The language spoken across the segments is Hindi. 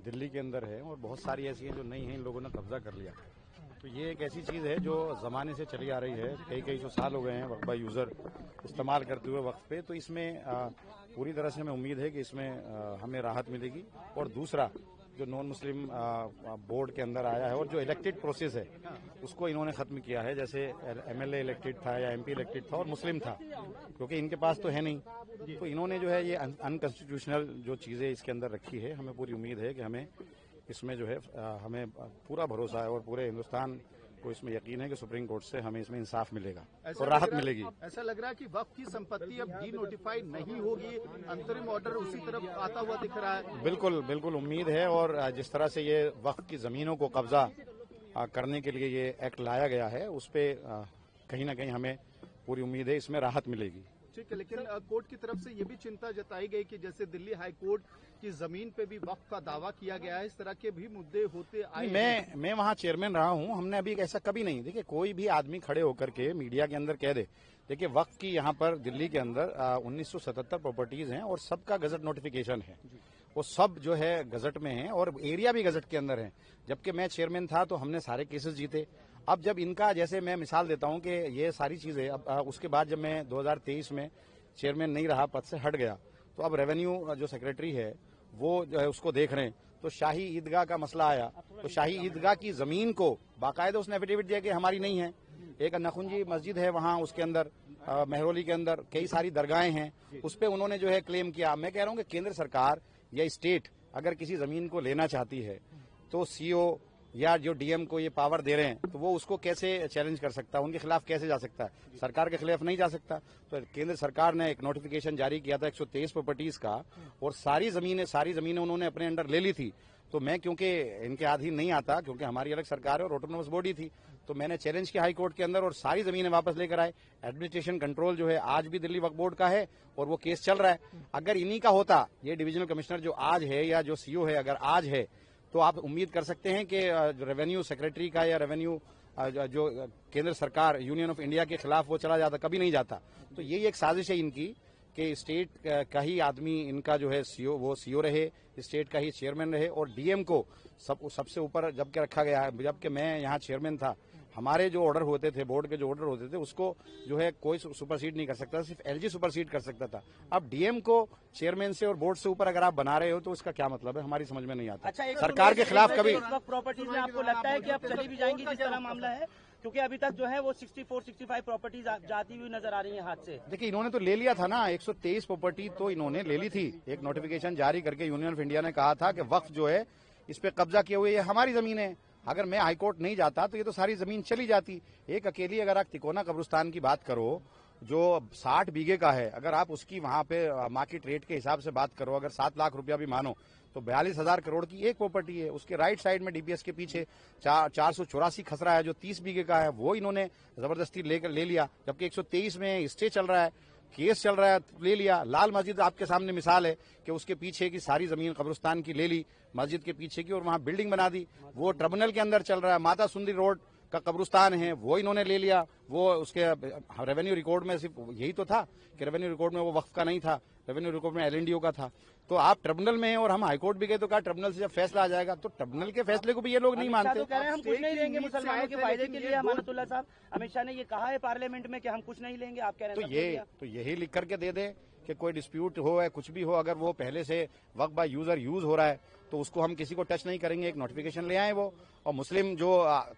दिल्ली के अंदर है और बहुत सारी ऐसी हैं जो नहीं है, इन लोगों ने कब्जा कर लिया। तो ये एक ऐसी चीज़ है जो ज़माने से चली आ रही है, कई सौ साल हो गए हैं वक्फ बाय यूज़र इस्तेमाल करते हुए वक्फ पे। तो इसमें पूरी तरह से हमें उम्मीद है कि इसमें हमें राहत मिलेगी। और दूसरा, जो नॉन मुस्लिम बोर्ड के अंदर आया है और जो इलेक्टेड प्रोसेस है उसको इन्होंने खत्म किया है। जैसे एमएलए इलेक्टेड था या एमपी इलेक्टेड था और मुस्लिम था, क्योंकि इनके पास तो है नहीं, तो इन्होंने जो है ये अनकॉन्स्टिट्यूशनल जो चीज़ें इसके अंदर रखी है। हमें पूरी उम्मीद है कि हमें इसमें जो है हमें पूरा भरोसा है और पूरे हिंदुस्तान को इसमें यकीन है कि सुप्रीम कोर्ट से हमें इसमें इंसाफ मिलेगा और राहत मिलेगी। ऐसा लग रहा है कि वक्फ की संपत्ति अब डी नोटिफाइड नहीं होगी, अंतरिम ऑर्डर उसी तरफ आता हुआ दिख रहा है। बिल्कुल बिल्कुल उम्मीद है। और जिस तरह से ये वक्फ की जमीनों को कब्जा करने के लिए ये एक्ट लाया गया है, उस पर कहीं ना कहीं हमें पूरी उम्मीद है इसमें राहत मिलेगी। ठीक है, लेकिन कोर्ट की तरफ से ये भी चिंता जताई गई कि जैसे दिल्ली हाई कोर्ट की जमीन पे भी वक्फ का दावा किया गया है, इस तरह के भी मुद्दे होते आए। मैं वहाँ चेयरमैन रहा हूँ, हमने अभी ऐसा कभी नहीं। देखिए, कोई भी आदमी खड़े होकर के मीडिया के अंदर कह दे, देखिए वक्फ की यहाँ पर दिल्ली के अंदर 1977 प्रॉपर्टीज हैं और सबका गजट नोटिफिकेशन है, वो सब जो है गजट में है और एरिया भी गजट के अंदर है। जबकि मैं चेयरमैन था तो हमने सारे केसेस जीते। अब जब इनका, जैसे मैं मिसाल देता हूं कि ये सारी चीजें अब उसके बाद जब मैं 2023 में चेयरमैन नहीं रहा, पद से हट गया, तो अब रेवेन्यू जो सेक्रेटरी है वो जो है उसको देख रहे हैं। तो शाही ईदगाह का मसला आया, तो शाही ईदगाह की जमीन को बाकायदा उसने एफिडेविट दिया कि हमारी नहीं है। एक नखुंजी मस्जिद है वहाँ, उसके अंदर मेहरौली के अंदर कई सारी दरगाहें हैं, उस पर उन्होंने जो है क्लेम किया। मैं कह रहा हूँ कि केंद्र सरकार या स्टेट अगर किसी जमीन को लेना चाहती है तो सीओ या जो डीएम को ये पावर दे रहे हैं तो वो उसको कैसे चैलेंज कर सकता है, उनके खिलाफ कैसे जा सकता है? सरकार के खिलाफ नहीं जा सकता। तो केंद्र सरकार ने एक नोटिफिकेशन जारी किया था 123 प्रॉपर्टीज का, और सारी जमीनें उन्होंने अपने अंडर ले ली थी। तो मैं, क्योंकि इनके अधीन नहीं आता, क्योंकि हमारी अलग सरकार है और ऑटोनोमस बॉडी थी, तो मैंने चैलेंज किया हाई कोर्ट के अंदर और सारी जमीनें वापस लेकर आए। एडमिनिस्ट्रेशन कंट्रोल जो है आज भी दिल्ली वक्फ बोर्ड का है और वो केस चल रहा है। अगर इन्हीं का होता, ये डिविजनल कमिश्नर जो आज है या जो सीओ है अगर आज है, तो आप उम्मीद कर सकते हैं कि रेवेन्यू सेक्रेटरी का या रेवेन्यू जो केंद्र सरकार यूनियन ऑफ इंडिया के खिलाफ वो चला जाता, कभी नहीं जाता। तो यही एक साजिश है इनकी कि स्टेट का ही आदमी इनका जो है सीओ, वो सीओ रहे, स्टेट का ही चेयरमैन रहे और डीएम को सबसे ऊपर जबकि रखा गया है। जबकि मैं यहाँ चेयरमैन था, हमारे जो ऑर्डर होते थे, बोर्ड के जो ऑर्डर होते थे, उसको जो है कोई सुपरसीड नहीं कर सकता, सिर्फ एलजी सुपरसीड कर सकता था। अब डीएम को चेयरमैन से और बोर्ड से ऊपर अगर आप बना रहे हो तो इसका क्या मतलब है, हमारी समझ में नहीं आता। अच्छा, सरकार के खिलाफ कभी प्रॉपर्टीज में आपको लगता है कि अब चली भी जाएंगी जिस तरह मामला है? क्योंकि अभी तक जो है वो 64-65 प्रॉपर्टीज जाती हुई नजर आ रही है हाथ से। देखिए, इन्होंने तो ले लिया था ना, 123 प्रॉपर्टी तो इन्होंने ले ली थी। एक नोटिफिकेशन जारी करके यूनियन ऑफ इंडिया ने कहा था कि वक्फ जो है इस पे कब्जा किए हुए, ये हमारी जमीन है। अगर मैं हाईकोर्ट नहीं जाता तो ये तो सारी जमीन चली जाती। एक अकेली अगर आप तिकोना कब्रिस्तान की बात करो जो 60 बीघे का है, अगर आप उसकी वहां पे मार्केट रेट के हिसाब से बात करो, अगर 7 लाख रुपया भी मानो तो 42,000 करोड़ की एक प्रॉपर्टी है। उसके राइट साइड में डीपीएस के पीछे 484 खसरा है जो 30 बीघे का है, वो इन्होंने जबरदस्ती ले लिया। जबकि 123 में स्टे चल रहा है, केस चल रहा है, ले लिया। लाल मस्जिद आपके सामने मिसाल है कि उसके पीछे की सारी जमीन कब्रिस्तान की ले ली, मस्जिद के पीछे की, और वहां बिल्डिंग बना दी। वो ट्रिब्यूनल के अंदर चल रहा है। माता सुंदरी रोड का कब्रिस्तान है, वो इन्होंने ले लिया। वो उसके रेवेन्यू रिकॉर्ड में सिर्फ यही तो था कि रेवेन्यू रिकॉर्ड में वो वक्फ का नहीं था, रेवेन्यू रिकॉर्ड में एलएनडीओ का था। तो आप ट्रिब्यूनल में हैं और हम हाईकोर्ट भी गए तो कहा ट्रिब्यूनल से जब फैसला आ जाएगा, तो ट्रिब्यूनल के फैसले को भी ये लोग नहीं मानते। तो कह रहे हैं हम कुछ नहीं लेंगे मुसलमानों के फायदे के लिए। अमानतुल्लाह साहब, अमित शाह ने ये कहा है पार्लियामेंट में कि हम कुछ नहीं लेंगे, आप कह रहे हैं तो यही लिख करके दे दे कि कोई डिस्प्यूट हो या कुछ भी हो, अगर वो पहले से वक्फ बाय यूजर यूज हो रहा है तो उसको हम किसी को टच नहीं करेंगे। एक नोटिफिकेशन ले आए वो। और मुस्लिम जो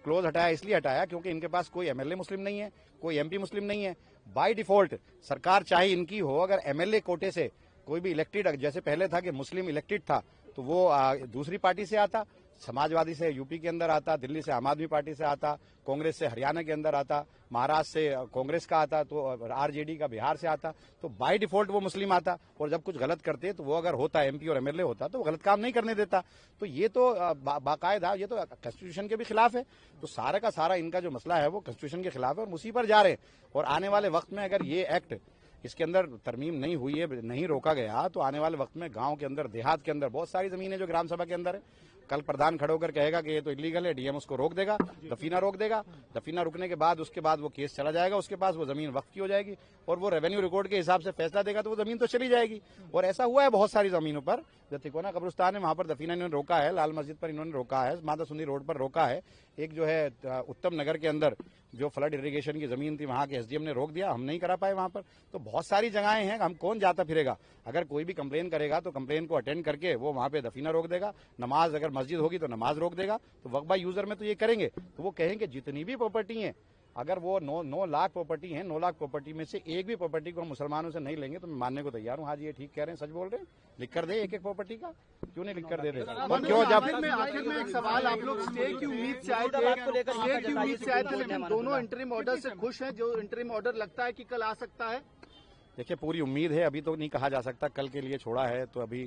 क्लोज हटाया इसलिए हटाया क्योंकि इनके पास कोई एमएलए मुस्लिम नहीं है, कोई एमपी मुस्लिम नहीं है। बाय डिफॉल्ट सरकार चाहे इनकी हो, अगर एमएलए कोटे से कोई भी इलेक्टेड, जैसे पहले था कि मुस्लिम इलेक्टेड था तो वो दूसरी पार्टी से आता, समाजवादी से यूपी के अंदर आता, दिल्ली से आम आदमी पार्टी से आता, कांग्रेस से हरियाणा के अंदर आता, महाराष्ट्र से कांग्रेस का आता, तो आरजेडी का बिहार से आता, तो बाय डिफॉल्ट वो मुस्लिम आता। और जब कुछ गलत करते तो वो अगर होता एमपी और एमएलए होता तो वो गलत काम नहीं करने देता। तो ये तो बाकायदा ये तो कॉन्स्टिट्यूशन के भी खिलाफ है। तो सारा का सारा इनका जो मसला है वो कॉन्स्टिट्यूशन के खिलाफ है और उसी पर जा रहे हैं। और आने वाले वक्त में अगर ये एक्ट इसके अंदर तरमीम नहीं हुई है, नहीं रोका गया, तो आने वाले वक्त में गांव के अंदर, देहात के अंदर बहुत सारी जमीन है जो ग्राम सभा के अंदर है। कल प्रधान खड़े होकर कहेगा कि ये तो इलीगल है, डीएम उसको रोक देगा, दफीना रोक देगा। दफीना रुकने के बाद उसके बाद वो केस चला जाएगा, उसके पास वो जमीन वक्फ की हो जाएगी और वो रेवेन्यू रिकॉर्ड के हिसाब से फैसला देगा तो वो जमीन तो चली जाएगी। और ऐसा हुआ है बहुत सारी जमीनों पर जो तिकोना कब्रिस्तान है वहां पर दफीना इन्होंने रोका है, लाल मस्जिद पर इन्होंने रोका है, माता सुंदरी रोड पर रोका है, एक जो है उत्तम नगर के अंदर जो फ्लड इरिगेशन की जमीन थी वहां के एसडीएम ने रोक दिया, हम नहीं करा पाए वहां पर। तो बहुत सारी जगहें हैं, हम कौन जाता फिरेगा। अगर कोई भी कंप्लेन करेगा तो कंप्लेन को अटेंड करके वो वहां पे दफीना रोक देगा, नमाज अगर मस्जिद होगी तो नमाज रोक देगा। तो वक्फ बाय यूजर में तो ये करेंगे, तो वो कहेंगे जितनी भी प्रॉपर्टी है, अगर वो 9 लाख प्रॉपर्टी है, 9 लाख प्रॉपर्टी में से एक भी प्रॉपर्टी को हम मुसलमानों से नहीं लेंगे तो मैं मानने को तैयार हूँ। हाँ जी ये ठीक कह रहे हैं, सच बोल रहे हैं, लिख कर दे एक एक प्रॉपर्टी का, क्यों नहीं लिख कर दे देगा। और क्यों जब आखिर में एक सवाल, आप लोग स्टे की उम्मीद से आए थे, लेकिन दोनों इंटरिम ऑर्डर से खुश हैं। जो इंटरिम ऑर्डर लगता है कि कल आ सकता है। देखिए पूरी उम्मीद है, अभी तो नहीं कहा जा सकता, कल के लिए छोड़ा है, तो अभी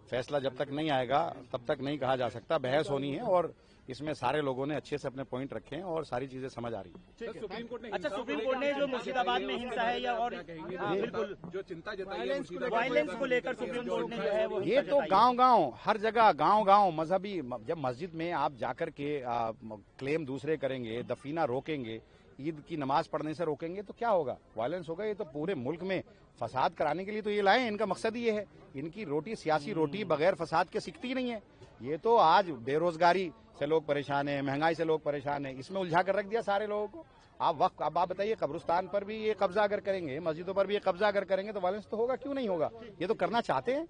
फैसला जब तक नहीं आएगा तब तक नहीं कहा जा सकता। बहस होनी है और इसमें सारे लोगों ने अच्छे से अपने पॉइंट रखे हैं और सारी चीजें समझ आ रही है। सुप्रीम कोर्ट ने जो मुर्शिदाबाद में हिंसा है या और बिल्कुल जो चिंता जताई है वायलेंस को लेकर सुप्रीम कोर्ट ने जो है वो ये तो गांव-गांव हर जगह गांव-गांव मजहबी, जब मस्जिद में आप जाकर के क्लेम दूसरे करेंगे, दफीना रोकेंगे, ईद की नमाज पढ़ने से रोकेंगे तो क्या होगा, वायलेंस होगा। ये तो पूरे मुल्क में फसाद कराने के लिए तो ये लाए, इनका मकसद ये है। इनकी रोटी, सियासी रोटी बगैर फसाद के सिकती नहीं है। ये तो आज बेरोजगारी से लोग परेशान हैं, महंगाई से लोग परेशान हैं, इसमें उलझा कर रख दिया सारे लोगों को। अब आप बताइए, कब्रिस्तान पर भी ये कब्जा अगर करेंगे, मस्जिदों पर भी ये कब्जा अगर करेंगे तो वायलेंस तो होगा, क्यों नहीं होगा। ये तो करना चाहते हैं,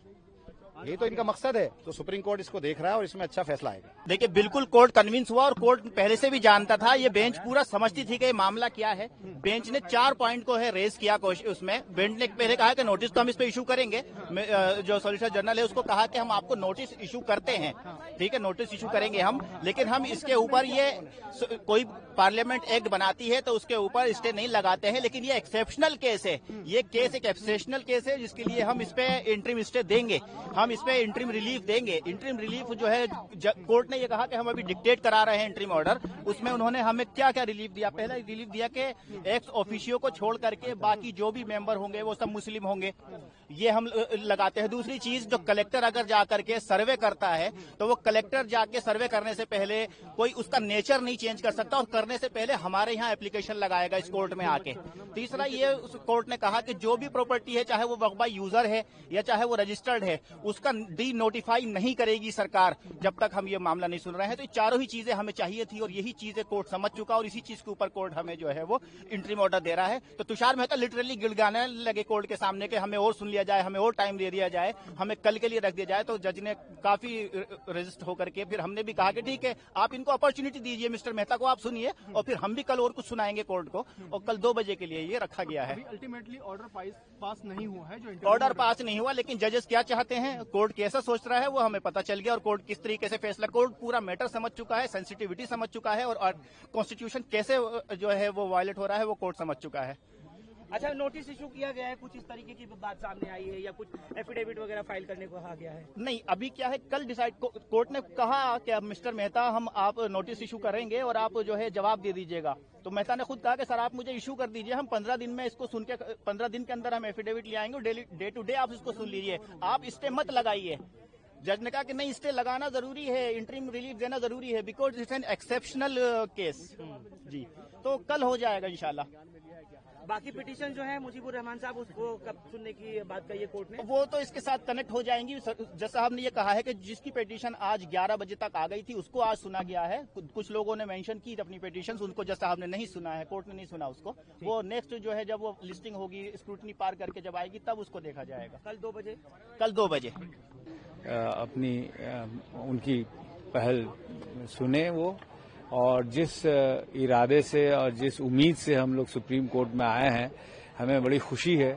ये तो इनका मकसद है। तो सुप्रीम कोर्ट इसको देख रहा है और इसमें अच्छा फैसला आएगा। देखिए बिल्कुल कोर्ट कन्विंस हुआ और कोर्ट पहले से भी जानता था, ये बेंच पूरा समझती थी कि ये मामला क्या है। बेंच ने 4 पॉइंट को है रेज किया उसमें। बेंच ने पहले कहा कि नोटिस तो हम इस पे इशू करेंगे, जो सॉलिसिटर जनरल है उसको कहा कि हम आपको नोटिस इशू करते हैं, ठीक है नोटिस इशू करेंगे हम, लेकिन हम इसके ऊपर ये कोई पार्लियामेंट एक्ट बनाती है तो उसके ऊपर स्टे नहीं लगाते हैं। लेकिन ये एक्सेप्शनल केस है, ये केस एक एक्सेप्शनल केस है जिसके लिए हम इस पे इंटरिम स्टे देंगे, हम इस पे इंटरिम रिलीफ देंगे। इंटरिम रिलीफ जो है कोर्ट ने ये कहा कि हम अभी डिक्टेट करा रहे हैं इंटरिम ऑर्डर, उसमें उन्होंने हमें क्या क्या रिलीफ दिया। पहला रिलीफ दिया कि एक्स ऑफिशियो को छोड़ करके बाकी जो भी मेंबर होंगे वो सब मुस्लिम होंगे, ये हम लगाते हैं। दूसरी चीज, जो कलेक्टर अगर जाकर के सर्वे करता है तो वो कलेक्टर जाके सर्वे करने से पहले कोई उसका नेचर नहीं चेंज कर सकता और करने से पहले हमारे यहाँ एप्लीकेशन लगाएगा इस कोर्ट में आके। तीसरा ये उस कोर्ट ने कहा कि जो भी प्रॉपर्टी है, चाहे वो वक्फ बाय यूजर है या चाहे वो रजिस्टर्ड है, उसका डी नोटिफाई नहीं करेगी सरकार जब तक हम ये मामला नहीं सुन रहे हैं। तो ये चारों ही चीजें हमें चाहिए थी और यही चीजें कोर्ट समझ चुका और इसी चीज के ऊपर कोर्ट हमें जो है वो इंटरिम ऑर्डर दे रहा है। तो तुषार मेहता लिटरली गिड़गिड़ाने लगे कोर्ट के सामने कि हमें और सुन लिया जाए, हमें और टाइम दे दिया जाए, हमें कल के लिए रख दिया जाए। तो जज ने काफी रजिस्ट होकर के फिर हमने भी कहा कि ठीक है, आप इनको अपॉर्चुनिटी दीजिए, मिस्टर मेहता को आप सुनिए और फिर हम भी कल और कुछ सुनाएंगे कोर्ट को। और कल 2 बजे के लिए ये रखा गया है। अल्टीमेटली ऑर्डर पास नहीं हुआ है, जो ऑर्डर पास नहीं हुआ, लेकिन जजेस क्या चाहते हैं, कोर्ट कैसा सोच रहा है वो हमें पता चल गया और कोर्ट किस तरीके से फैसला, कोर्ट पूरा मैटर समझ चुका है, सेंसिटिविटी समझ चुका है और कॉन्स्टिट्यूशन कैसे जो है वो वायलेट हो रहा है वो कोर्ट समझ चुका है। अच्छा, नोटिस इशू किया गया है, कुछ इस तरीके की बात सामने आई है या कुछ एफिडेविट वगैरह फाइल करने को कहा गया है? नहीं, अभी क्या है, कल डिसाइड कोर्ट ने कहा कि अब मिस्टर मेहता हम आप नोटिस इशू करेंगे और आप जो है जवाब दे दीजिएगा। तो मेहता ने खुद कहा कि सर आप मुझे इशू कर दीजिए, हम 15 दिन में इसको सुन के 15 दिन के अंदर हम एफिडेविट ले आएंगे, डे टू डे आप इसको सुन लीजिए, आप स्टे मत लगाइए। जज ने कहा कि नहीं, स्टे लगाना जरूरी है, इंटरिम रिलीफ देना जरूरी है, because it's an exceptional case जी। तो कल हो जाएगा इंशाल्लाह। बाकी पिटीशन जो है मुजीबुर रहमान साहब, उसको कब सुनने की बात कही है कोर्ट ने? वो तो इसके साथ कनेक्ट हो जाएंगी। जज साहब ने ये कहा है कि जिसकी पिटीशन आज 11 बजे तक आ गई थी उसको आज सुना गया है। कुछ लोगों ने मेंशन की अपनी पिटीशन, उनको जज साहब ने नहीं सुना है, कोर्ट ने नहीं सुना उसको। वो नेक्स्ट जो है जब वो लिस्टिंग होगी, स्क्रूटनी पार करके जब आएगी तब उसको देखा जाएगा। कल 2 बजे? कल 2 बजे अपनी उनकी पहल सुने वो, और जिस इरादे से और जिस उम्मीद से हम लोग सुप्रीम कोर्ट में आए हैं, हमें बड़ी खुशी है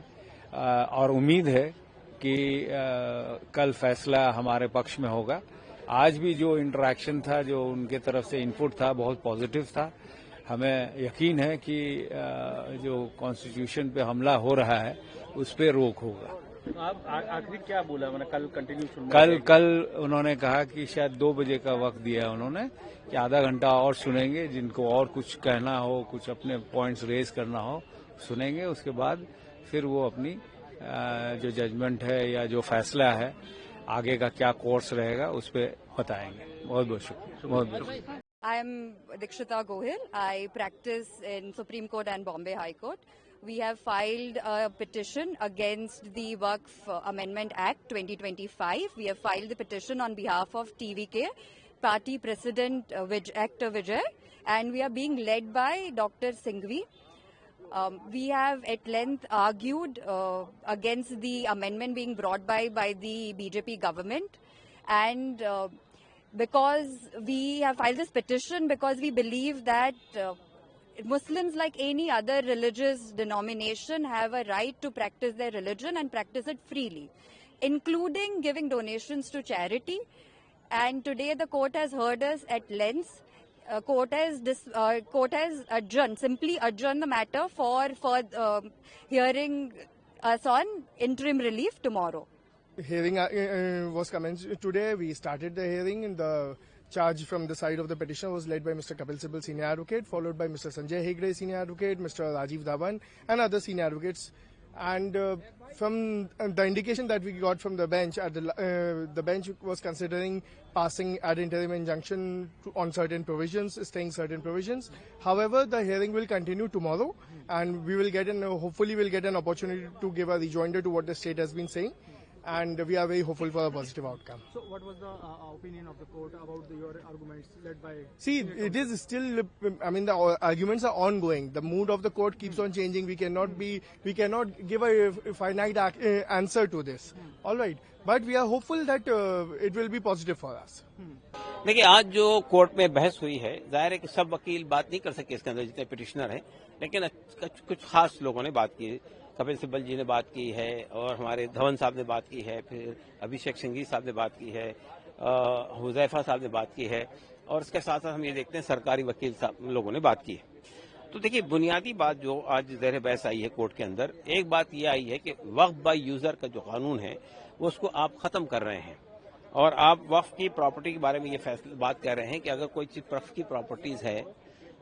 और उम्मीद है कि कल फैसला हमारे पक्ष में होगा। आज भी जो इंटरेक्शन था, जो उनके तरफ से इनपुट था, बहुत पॉजिटिव था। हमें यकीन है कि जो कॉन्स्टिट्यूशन पे हमला हो रहा है उस पे रोक होगा। आप आखिरी क्या बोला, मतलब कल कंटिन्यू सुनना? कल उन्होंने कहा कि शायद 2 बजे का वक्त दिया है उन्होंने, कि आधा घंटा और सुनेंगे, जिनको और कुछ कहना हो, कुछ अपने पॉइंट्स रेज करना हो सुनेंगे, उसके बाद फिर वो अपनी जो जजमेंट है या जो फैसला है आगे का क्या कोर्स रहेगा उस पर बताएंगे। बहुत बहुत शुक्रिया, बहुत बहुत। I am Dikshita Gohil. I practice in Supreme Court and Bombay High Court. we have filed a petition against the Waqf Amendment Act 2025. We have filed the petition on behalf of TVK, Party President Actor Vijay, and we are being led by Dr. Singhvi. We have at length argued against the amendment being brought by the BJP government, and because we have filed this petition because we believe that Muslims, like any other religious denomination, have a right to practice their religion and practice it freely, including giving donations to charity. And today the court has heard us at length. Court has simply adjourned the matter for hearing us on interim relief tomorrow. Hearing was commenced today. We started the hearing, and the charge from the side of the petitioner was led by Mr. Kapil Sibal, Senior Advocate, followed by Mr. Sanjay Hegde, Senior Advocate, Mr. Rajiv Dhawan, and other Senior Advocates. And from the indication that we got from the bench, the bench was considering passing ad interim injunction on certain provisions, staying certain provisions. However, the hearing will continue tomorrow, and we will hopefully we'll get an opportunity to give a rejoinder to what the state has been saying. And we are very hopeful for a positive outcome. So what was the opinion of the court about your arguments led by... See, it is still, the arguments are ongoing. The mood of the court keeps on changing. We cannot give a finite answer to this. All right. But we are hopeful that it will be positive for us. देखिए, आज जो कोर्ट में बहस हुई है, जाहिर है कि सब वकील बात नहीं कर सके इसके अंदर जितने पिटिशनर हैं, लेकिन कुछ खास लोगों ने बात की। कपिल सिब्बल जी ने बात की है, और हमारे धवन साहब ने बात की है, फिर अभिषेक सिंघवी साहब ने बात की है, हुजैफा साहब ने बात की है, और इसके साथ साथ हम ये देखते हैं सरकारी वकील साहब लोगों ने बात की है। तो देखिए, बुनियादी बात जो आज ज़ेर बहस आई है कोर्ट के अंदर, एक बात ये आई है कि वक्फ बाय यूजर का जो कानून है वो उसको आप खत्म कर रहे हैं, और आप वक्फ की प्रॉपर्टी के बारे में ये बात कर रहे हैं कि अगर कोई चीज वक्फ की प्रॉपर्टीज है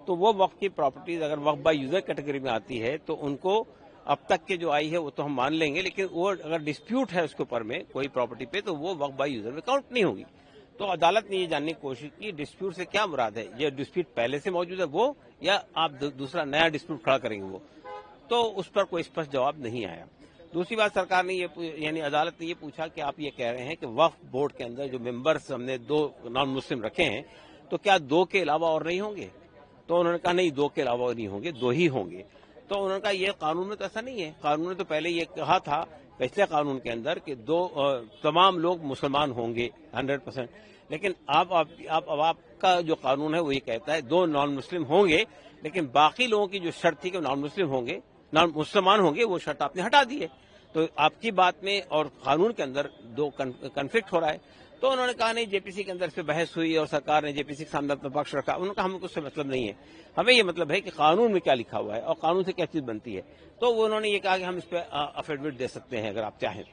तो वो वक्फ की प्रॉपर्टीज अगर वक्फ बाय यूजर कैटेगरी में आती है तो उनको अब तक के जो आई है वो तो हम मान लेंगे, लेकिन वो अगर डिस्प्यूट है उसके ऊपर में कोई प्रॉपर्टी पे तो वो वक्फ बाय यूजर में काउंट नहीं होगी। तो अदालत ने ये जानने की कोशिश की डिस्प्यूट से क्या मुराद है, ये डिस्प्यूट पहले से मौजूद है वो, या आप दूसरा नया डिस्प्यूट खड़ा करेंगे वो, तो उस पर कोई स्पष्ट जवाब नहीं आया। दूसरी बात, सरकार ने यानी अदालत ने ये पूछा कि आप ये कह रहे हैं कि वक्फ बोर्ड के अंदर जो मेंबर्स हमने 2 नॉन मुस्लिम रखे हैं तो क्या 2 के अलावा और नहीं होंगे? तो उन्होंने कहा नहीं, 2 के अलावा नहीं होंगे, 2 ही होंगे। तो उन्होंने कहा ये कानून में तो ऐसा नहीं है, कानून ने तो पहले ये कहा था पिछले कानून के अंदर कि तमाम लोग मुसलमान होंगे 100%, लेकिन अब आपका जो कानून है वो ये कहता है 2 नॉन मुस्लिम होंगे, लेकिन बाकी लोगों की जो शर्त थी कि नॉन मुस्लिम होंगे, नॉन मुसलमान होंगे, वो शर्त आपने हटा दी है। तो आपकी बात में और कानून के अंदर 2 कन्फ्लिक्ट हो रहा है। तो उन्होंने कहा नहीं, जेपीसी के अंदर इस पर बहस हुई और सरकार ने जेपीसी के सामने अपना पक्ष रखा। उन्होंने कहा हमें उससे मतलब नहीं है, हमें ये मतलब है कि कानून में क्या लिखा हुआ है और कानून से क्या चीज बनती है। तो वो उन्होंने ये कहा कि हम इस पर अफिडेविट दे सकते हैं अगर आप चाहें।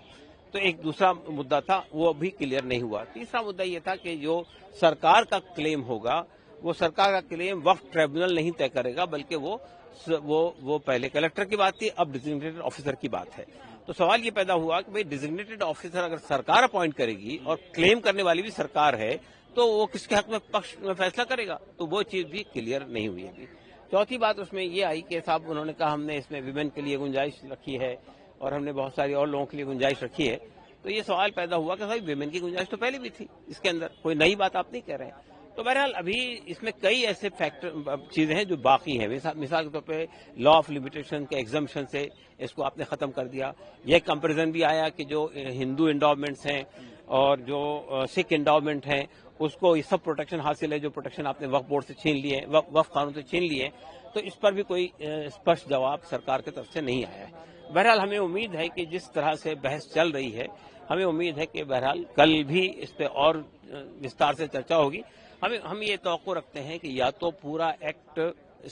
तो एक दूसरा मुद्दा था, वो भी क्लियर नहीं हुआ। तीसरा मुद्दा ये था कि जो सरकार का क्लेम होगा वो सरकार का क्लेम वक्फ ट्रिब्यूनल नहीं तय करेगा, बल्कि वो पहले कलेक्टर की बात थी, अब डिजिग्नेटेड ऑफिसर की बात है। तो सवाल ये पैदा हुआ कि भाई डिजिग्नेटेड ऑफिसर अगर सरकार अपॉइंट करेगी और क्लेम करने वाली भी सरकार है तो वो किसके हक में पक्ष में फैसला करेगा, तो वो चीज भी क्लियर नहीं हुई अभी। चौथी बात उसमें ये आई कि साहब उन्होंने कहा हमने इसमें विमेन के लिए गुंजाइश रखी है और हमने बहुत सारी और लोगों के लिए गुंजाइश रखी है। तो ये सवाल पैदा हुआ कि भाई विमेन की गुंजाइश तो पहले भी थी, इसके अंदर कोई नई बात आप नहीं कह रहे हैं। तो बहरहाल अभी इसमें कई ऐसे फैक्टर चीजें हैं जो बाकी हैं। मिसाल के तौर पे लॉ ऑफ लिमिटेशन के एग्जम्पशन से इसको आपने खत्म कर दिया। यह कंपैरिजन भी आया कि जो हिंदू एंडोवमेंट्स हैं और जो सिख एंडोवमेंट हैं उसको ये सब प्रोटेक्शन हासिल है जो प्रोटेक्शन आपने वक्फ बोर्ड से छीन लिए, वक्फ कानून से छीन लिए। तो इस पर भी कोई स्पष्ट जवाब सरकार की तरफ से नहीं आया है। बहरहाल हमें उम्मीद है कि जिस तरह से बहस चल रही है, हमें उम्मीद है कि बहरहाल कल भी इस पर और विस्तार से चर्चा होगी। हम ये तवक्को रखते हैं कि या तो पूरा एक्ट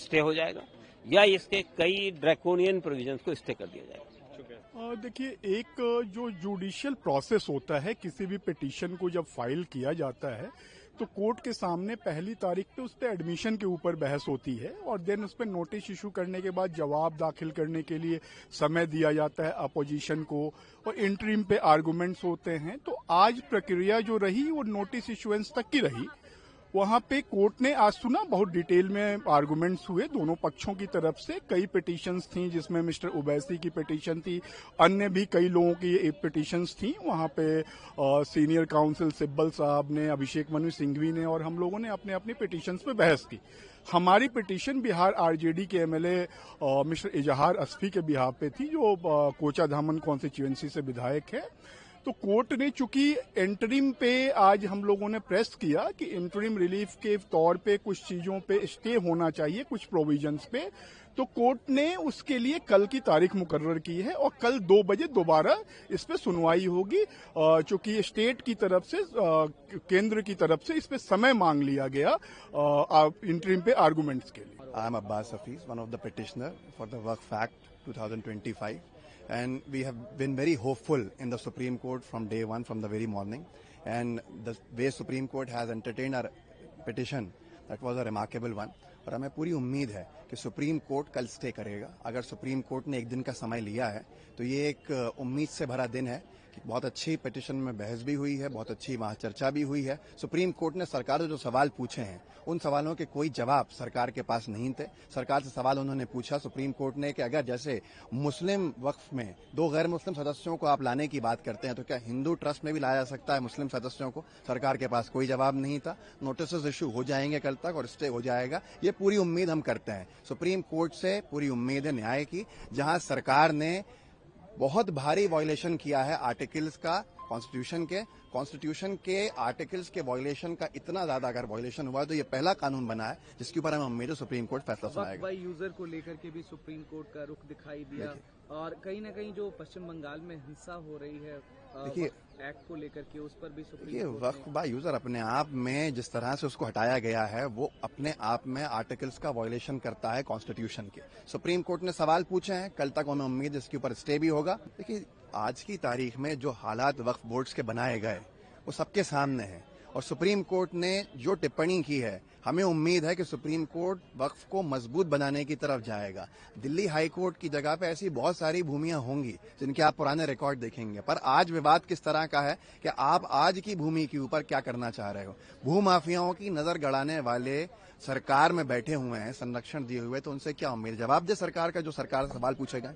स्टे हो जाएगा या इसके कई ड्रैकोनियन प्रोविजंस को स्टे कर दिया जाएगा। देखिए, एक जो जुडिशियल प्रोसेस होता है, किसी भी पिटीशन को जब फाइल किया जाता है तो कोर्ट के सामने पहली तारीख पे उस पर एडमिशन के ऊपर बहस होती है और देन उस पर नोटिस इशू करने के बाद जवाब दाखिल करने के लिए समय दिया जाता है अपोजिशन को और इंटरिम पे आर्गुमेंट्स होते हैं। तो आज प्रक्रिया जो रही वो नोटिस इशुएंस तक की रही वहां पे कोर्ट ने आज सुना, बहुत डिटेल में आर्गुमेंट्स हुए दोनों पक्षों की तरफ से। कई पिटीशंस थी जिसमें मिस्टर ओवैसी की पिटीशन थी, अन्य भी कई लोगों की पिटीशंस थी। वहां पे सीनियर काउंसिल सिब्बल साहब ने, अभिषेक मनु सिंघवी ने और हम लोगों ने अपने अपनी पिटीशंस पे बहस की। हमारी पिटीशन बिहार आरजेडी के एमएलए मिस्टर इजहार असफी के बिहाफ पे थी, जो कोचाधामन कॉन्स्टिट्यूएंसी से विधायक है। तो कोर्ट ने चूंकि इंटरिम पे आज हम लोगों ने प्रेस किया कि इंटरिम रिलीफ के तौर पे कुछ चीजों पे स्टे होना चाहिए, कुछ प्रोविजंस पे, तो कोर्ट ने उसके लिए कल की तारीख मुकर्रर की है और कल 2 बजे दोबारा इस पे सुनवाई होगी। चूंकि स्टेट की तरफ से, केंद्र की तरफ से इस पे समय मांग लिया गया इंटरिम पे आर्गुमेंट्स के लिए। I am Abbas Hafeez, one of the petitioner for the Waqf act 2025. And we have been very hopeful in the Supreme Court from day one, from the very morning. And the way Supreme Court has entertained our petition, that was a remarkable one. और हमें पूरी उम्मीद है कि सुप्रीम कोर्ट कल स्टे करेगा। अगर सुप्रीम कोर्ट ने एक दिन का समय लिया है तो ये एक उम्मीद से भरा दिन है कि बहुत अच्छी पिटीशन में बहस भी हुई है, बहुत अच्छी वहां चर्चा भी हुई है। सुप्रीम कोर्ट ने सरकार से जो सवाल पूछे हैं उन सवालों के कोई जवाब सरकार के पास नहीं थे। सरकार से सवाल उन्होंने पूछा सुप्रीम कोर्ट ने कि अगर जैसे मुस्लिम वक्फ में 2 गैर मुस्लिम सदस्यों को आप लाने की बात करते हैं तो क्या हिंदू ट्रस्ट में भी लाया जा सकता है मुस्लिम सदस्यों को? सरकार के पास कोई जवाब नहीं था। नोटिस इश्यू हो जाएंगे कल तक और स्टे हो जाएगा, ये पूरी उम्मीद हम करते हैं। सुप्रीम कोर्ट से पूरी उम्मीद है न्याय की, जहां सरकार ने बहुत भारी वायलेशन किया है आर्टिकल्स का, कॉन्स्टिट्यूशन के आर्टिकल्स के वायलेशन का इतना ज्यादा अगर वायलेशन हुआ तो ये पहला कानून बना है जिसके ऊपर हम उम्मीद है सुप्रीम कोर्ट फैसला सुनाएगा। यूजर को लेकर के भी सुप्रीम कोर्ट का रुख दिखाई दिया और कहीं ना कहीं जो पश्चिम बंगाल में हिंसा हो रही है देखिए एक्ट को लेकर के, उस पर भी ये वक्फ बाय यूजर अपने आप में जिस तरह से उसको हटाया गया है वो अपने आप में आर्टिकल्स का वायलेशन करता है कॉन्स्टिट्यूशन के। सुप्रीम कोर्ट ने सवाल पूछे हैं, कल तक हमें उम्मीद इसके ऊपर स्टे भी होगा। देखिए आज की तारीख में जो हालात वक्फ बोर्ड्स के बनाए गए वो सबके सामने है और सुप्रीम कोर्ट ने जो टिप्पणी की है हमें उम्मीद है कि सुप्रीम कोर्ट वक्फ को मजबूत बनाने की तरफ जाएगा। दिल्ली हाई कोर्ट की जगह पे ऐसी बहुत सारी भूमियां होंगी जिनके आप पुराने रिकॉर्ड देखेंगे, पर आज विवाद किस तरह का है कि आप आज की भूमि के ऊपर क्या करना चाह रहे हो। भूमाफियाओं की नजर गड़ाने वाले सरकार में बैठे हुए हैं, संरक्षण दिए हुए, तो उनसे क्या उम्मीद? जवाब दे सरकार का जो सरकार से सवाल पूछेगा।